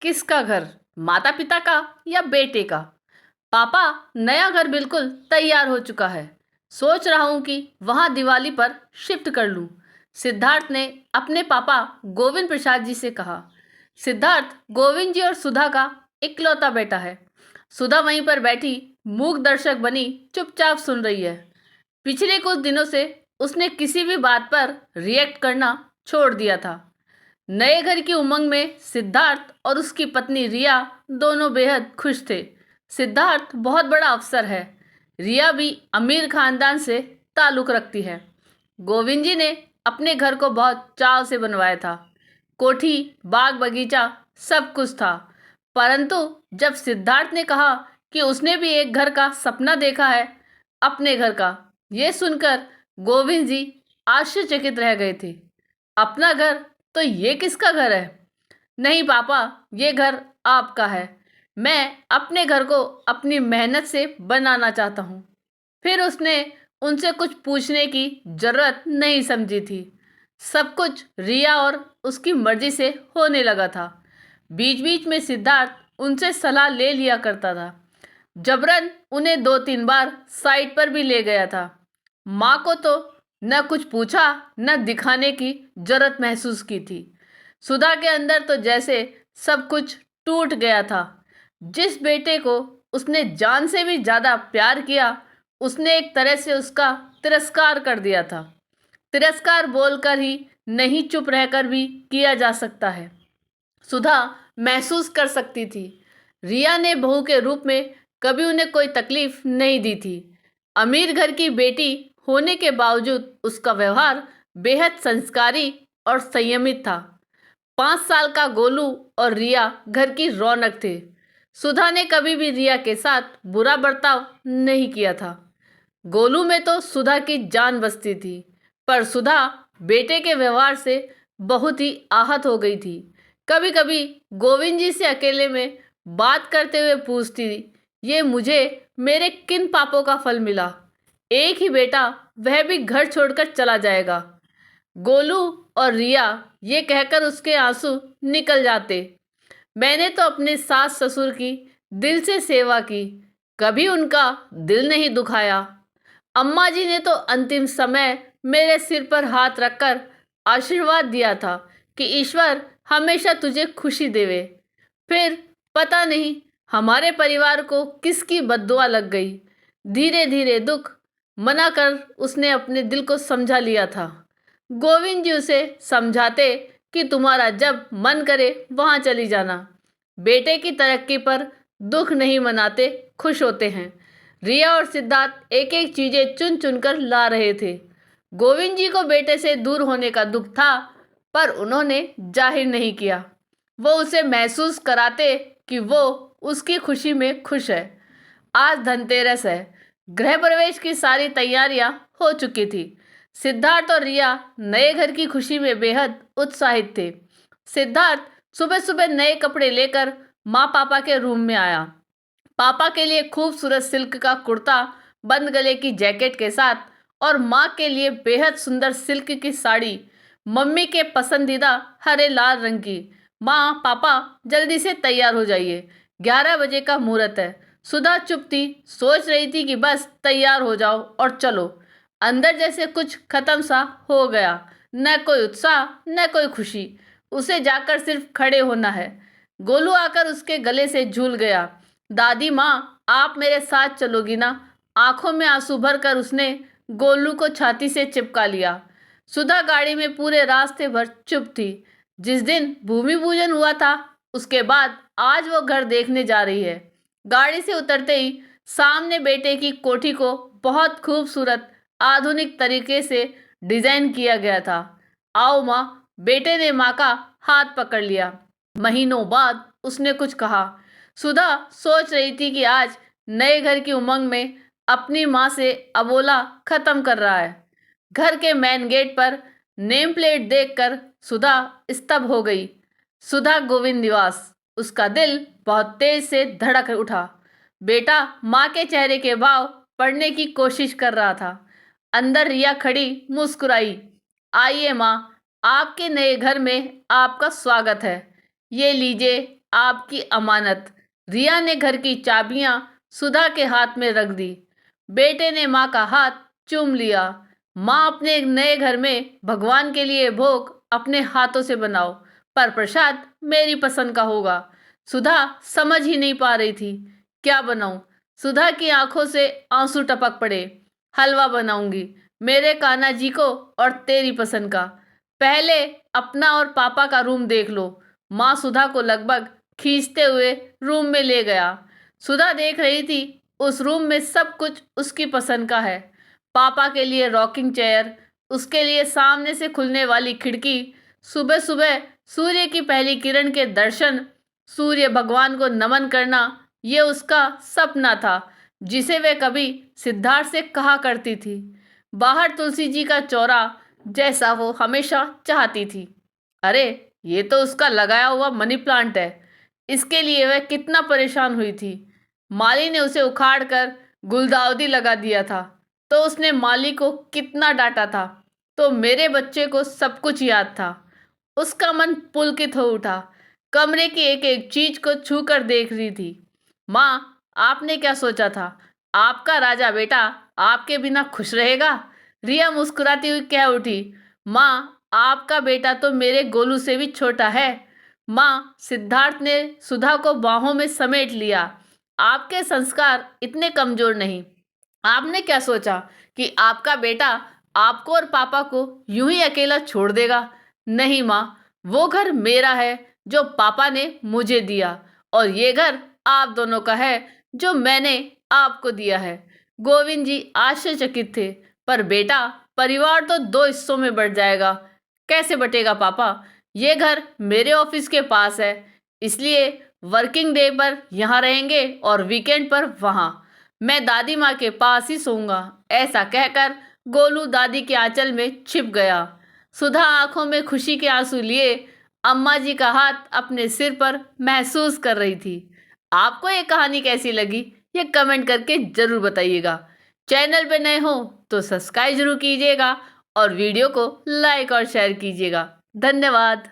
किसका घर, माता पिता का या बेटे का? पापा, नया घर बिल्कुल तैयार हो चुका है। सोच रहा हूँ कि वहाँ दिवाली पर शिफ्ट कर लूँ। सिद्धार्थ ने अपने पापा गोविंद प्रसाद जी से कहा। सिद्धार्थ गोविंद जी और सुधा का इकलौता बेटा है। सुधा वहीं पर बैठी मूक दर्शक बनी चुपचाप सुन रही है। पिछले कुछ दिनों से उसने किसी भी बात पर रिएक्ट करना छोड़ दिया था। नए घर की उमंग में सिद्धार्थ और उसकी पत्नी रिया दोनों बेहद खुश थे। सिद्धार्थ बहुत बड़ा अफसर है। रिया भी अमीर खानदान से ताल्लुक रखती है। गोविंद जी ने अपने घर को बहुत चाव से बनवाया था। कोठी, बाग बगीचा सब कुछ था। परंतु जब सिद्धार्थ ने कहा कि उसने भी एक घर का सपना देखा है, अपने घर का, ये सुनकर गोविंद जी आश्चर्यचकित रह गए थे। अपना घर? तो ये किसका घर है? नहीं पापा, ये घर आपका है। मैं अपने घर को अपनी मेहनत से बनाना चाहता हूँ। फिर उसने उनसे कुछ पूछने की जरूरत नहीं समझी थी। सब कुछ रिया और उसकी मर्जी से होने लगा था। बीच बीच में सिद्धार्थ उनसे सलाह ले लिया करता था। जबरन उन्हें 2-3 बार साइट पर भी ले गया था। माँ को तो न कुछ पूछा न दिखाने की जरूरत महसूस की थी। सुधा के अंदर तो जैसे सब कुछ टूट गया था। जिस बेटे को उसने जान से भी ज़्यादा प्यार किया, उसने एक तरह से उसका तिरस्कार कर दिया था। तिरस्कार बोलकर ही नहीं, चुप रहकर भी किया जा सकता है। सुधा महसूस कर सकती थी। रिया ने बहू के रूप में कभी उन्हें कोई तकलीफ नहीं दी थी। अमीर घर की बेटी होने के बावजूद उसका व्यवहार बेहद संस्कारी और संयमित था। 5 साल का गोलू और रिया घर की रौनक थे। सुधा ने कभी भी रिया के साथ बुरा बर्ताव नहीं किया था। गोलू में तो सुधा की जान बसती थी, पर सुधा बेटे के व्यवहार से बहुत ही आहत हो गई थी। कभी कभी गोविंद जी से अकेले में बात करते हुए पूछती, ये मुझे मेरे किन पापों का फल मिला? एक ही बेटा, वह भी घर छोड़कर चला जाएगा। गोलू और रिया ये कहकर उसके आंसू निकल जाते। मैंने तो अपने सास ससुर की दिल से सेवा की, कभी उनका दिल नहीं दुखाया। अम्मा जी ने तो अंतिम समय मेरे सिर पर हाथ रखकर आशीर्वाद दिया था कि ईश्वर हमेशा तुझे खुशी देवे। फिर पता नहीं हमारे परिवार को किसकी बद्दुआ लग गई। धीरे धीरे दुख मना कर उसने अपने दिल को समझा लिया था। गोविंद जी उसे समझाते कि तुम्हारा जब मन करे वहाँ चली जाना। बेटे की तरक्की पर दुख नहीं मनाते, खुश होते हैं। रिया और सिद्धार्थ एक एक चीजें चुन चुनकर ला रहे थे। गोविंद जी को बेटे से दूर होने का दुख था, पर उन्होंने जाहिर नहीं किया। वो उसे महसूस कराते कि वो उसकी खुशी में खुश है। आज धनतेरस है। गृह प्रवेश की सारी तैयारियां हो चुकी थी। सिद्धार्थ और रिया नए घर की खुशी में बेहद उत्साहित थे। सिद्धार्थ सुबह सुबह नए कपड़े लेकर माँ पापा के रूम में आया। पापा के लिए खूबसूरत सिल्क का कुर्ता बंद गले की जैकेट के साथ और माँ के लिए बेहद सुंदर सिल्क की साड़ी, मम्मी के पसंदीदा हरे लाल रंग की। माँ, पापा जल्दी से तैयार हो जाइए, 11 बजे का मुहूर्त है। सुधा चुप थी, सोच रही थी कि बस तैयार हो जाओ और चलो। अंदर जैसे कुछ खत्म सा हो गया। न कोई उत्साह, न कोई खुशी। उसे जाकर सिर्फ खड़े होना है। गोलू आकर उसके गले से झूल गया। दादी माँ, आप मेरे साथ चलोगी ना? आंखों में आंसू भरकर उसने गोलू को छाती से चिपका लिया। सुधा गाड़ी में पूरे रास्ते भर चुप थी। जिस दिन भूमि पूजन हुआ था, उसके बाद आज वो घर देखने जा रही है। गाड़ी से उतरते ही सामने बेटे की कोठी को बहुत खूबसूरत आधुनिक तरीके से डिजाइन किया गया था। आओ माँ, बेटे ने माँ का हाथ पकड़ लिया। महीनों बाद उसने कुछ कहा। सुधा सोच रही थी कि आज नए घर की उमंग में अपनी माँ से अबोला खत्म कर रहा है। घर के मेन गेट पर नेम प्लेट देखकर सुधा स्तब्ध हो गई। सुधा गोविंद निवास। उसका दिल बहुत तेज से धड़क उठा। बेटा माँ के चेहरे के भाव पढ़ने की कोशिश कर रहा था। अंदर रिया खड़ी मुस्कुराई। आइए माँ, आपके नए घर में आपका स्वागत है। ये लीजिए आपकी अमानत। रिया ने घर की चाबियां सुधा के हाथ में रख दी। बेटे ने माँ का हाथ चूम लिया। माँ, अपने एक नए घर में भगवान के लिए भोग अपने हाथों से बनाओ, पर प्रसाद मेरी पसंद का होगा। सुधा समझ ही नहीं पा रही थी क्या बनाऊं। सुधा की आंखों से आंसू टपक पड़े। हलवा बनाऊंगी, मेरे कान्हा जी को और तेरी पसंद का। पहले अपना और पापा का रूम देख लो। माँ सुधा को लगभग खींचते हुए रूम में ले गया। सुधा देख रही थी उस रूम में सब कुछ उसकी पसंद का है। पापा के लिए रॉकिंग चेयर, उसके लिए सामने से खुलने वाली खिड़की, सुबह सुबह सूर्य की पहली किरण के दर्शन, सूर्य भगवान को नमन करना, ये उसका सपना था जिसे वे कभी सिद्धार्थ से कहा करती थी। बाहर तुलसी जी का चौरा जैसा वो हमेशा चाहती थी। अरे, ये तो उसका लगाया हुआ मनी प्लांट है। इसके लिए वह कितना परेशान हुई थी। माली ने उसे उखाड़ कर गुलदाउदी लगा दिया था तो उसने माली को कितना डांटा था। तो मेरे बच्चे को सब कुछ याद था। उसका मन पुलकित हो उठा। कमरे की एक एक चीज को छू कर देख रही थी। माँ, आपने क्या सोचा था? आपका राजा बेटा आपके बिना खुश रहेगा? रिया मुस्कुराती हुई कह उठी। माँ, आपका बेटा तो मेरे गोलू से भी छोटा है। माँ, सिद्धार्थ ने सुधा को बाहों में समेट लिया। आपके संस्कार इतने कमजोर नहीं। आपने क्या सोचा कि आपका बेटा आपको और पापा को यूं ही अकेला छोड़ देगा? नहीं माँ, वो घर मेरा है जो पापा ने मुझे दिया, और ये घर आप दोनों का है जो मैंने आपको दिया है। गोविंद जी आश्चर्यचकित थे। पर बेटा, परिवार तो दो हिस्सों में बंट जाएगा। कैसे बटेगा पापा? ये घर मेरे ऑफिस के पास है, इसलिए वर्किंग डे पर यहाँ रहेंगे और वीकेंड पर वहाँ। मैं दादी माँ के पास ही सोऊंगा। ऐसा कहकर गोलू दादी के आंचल में छिप गया। सुधा आंखों में खुशी के आंसू लिए अम्मा जी का हाथ अपने सिर पर महसूस कर रही थी। आपको ये कहानी कैसी लगी, ये कमेंट करके जरूर बताइएगा। चैनल पे नए हो तो सब्सक्राइब जरूर कीजिएगा और वीडियो को लाइक और शेयर कीजिएगा। धन्यवाद।